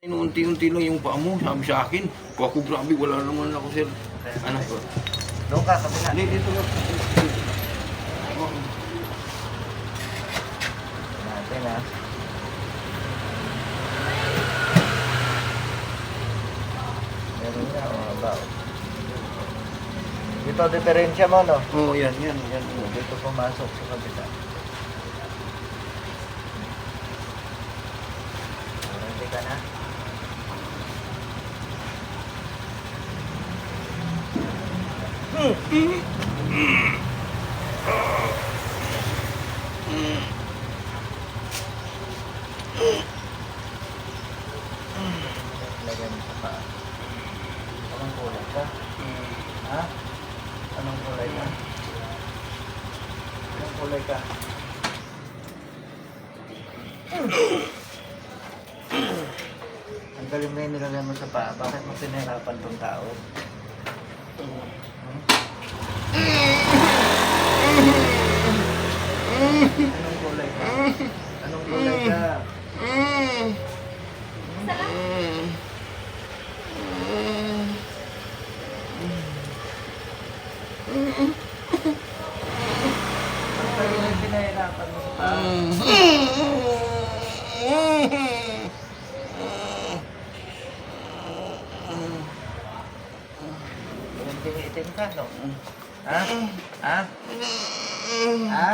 Unti-unti lang yung paa mo, sabi sa akin. Ako grabe, wala naman ako, sir. Anak ko. Doon ka, kabila. Hindi, dito lang. Natin ha. Meron nga, mga ba? Dito, diferensya mo, no? Oo, yan. Dito pumasok sa kabila. Hindi ka na? Lagay mo sa paa. Anong kulay ka? Ha? Anong kulay ka? Anong kulay ka? Ang galing na yung nilagay mo sa paa. Bakit mo pinahirapan tong tao? Anong kulay ka? Anong kulay ka? Ang galing na yung pinahirapan mo sa paa. Itim ka, no? Ha? Ha? Ha?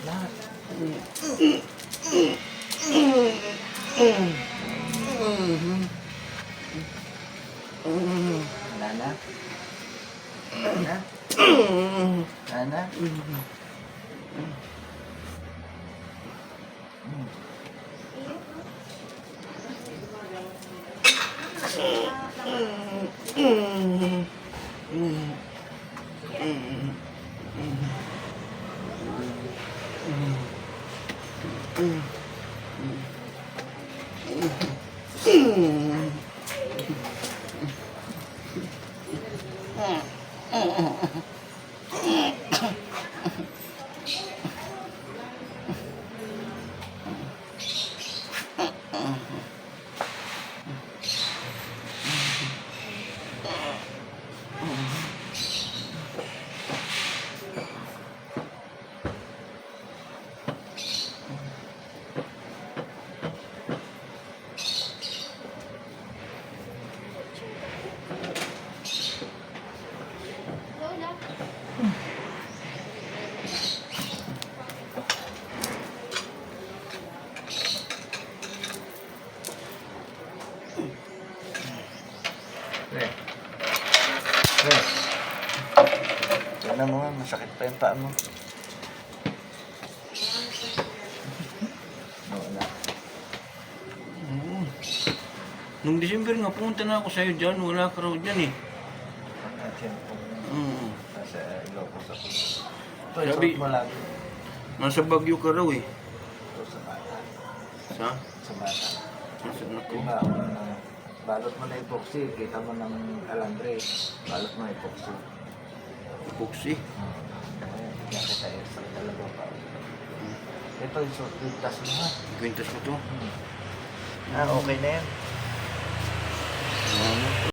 Lahat. Nana? Nana? Nana? Tignan mo nga, masakit pa yung paa mo. Wala. Nung December nga, pumunta na ako sa'yo dyan. Wala ka raw dyan eh. Natin po. Nasa Ilocos ako. Ito, Sabi, isuot mo lagi. nasa Baguio ka raw eh. Ito sa bata. Sa? Sa bata. Nasa nako. Diba, balot mo na epoxy, kita mo ng alambre. Balot mo na epoxy. Epoxy. Bigyan kita sa dalawa pa. Ito, isuot yung tas mo ha. Kwintas mo to. Okay na yan.